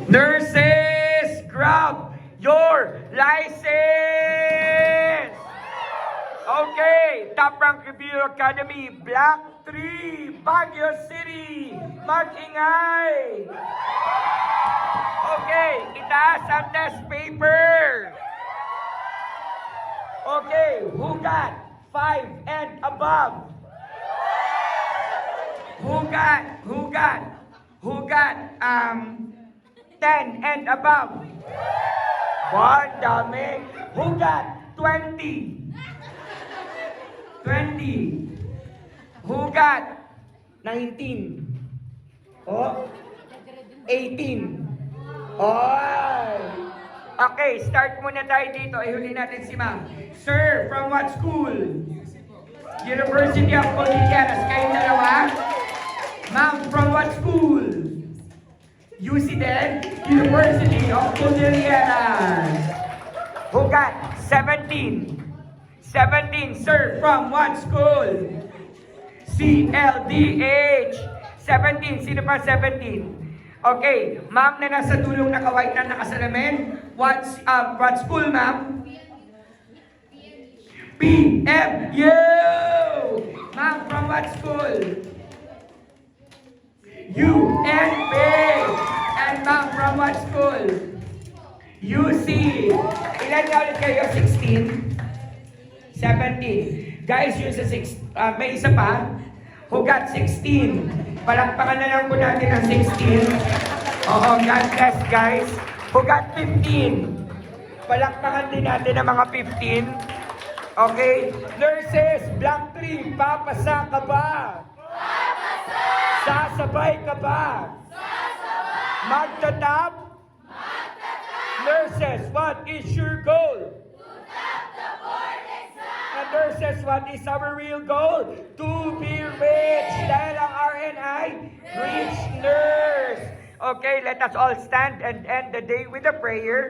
Nurses, grab your license! Okay, Top Rank Review Academy, Block 3, Baguio City, mag-ingay! Okay, itaas ang test paper! Okay, who got 5 and above? Who got 10 and above? One, dami. Who got 20? 20. Who got 19? Oh, 18. Oh. Okay, start muna tayo dito. Ihuli natin si ma'am. Sir, from what school? University of Cordilleras. Kayong dalawa? Ma'am, from what school? UC then? University of Cordilleras. Who got 17? 17, sir, from what school? CLDH. 17, sino pa 17? Okay, ma'am na nasa dulong nakawhite na nakasalamin. What school, ma'am? PMU! Ma'am, from what school? UNP! And ma'am, from what school? UC! Ilan na ulit kayo? 16? 17. Guys, yun sa 6, may isa pa. Who got 16? Palakpakan na lang po natin ang 16. Oo, God bless, guys. Who got 15? Palakpakan din natin ang mga 15. Okay? Nurses, Block 3, papasa ka ba? Papasa! Sasabay ka ba? Sasabay! Magtatap? Magtatap! Nurses, what is your goal? Nurses, what is our real goal? To be rich! Dahil ang RNI, rich nurse! Okay, let us all stand and end the day with a prayer.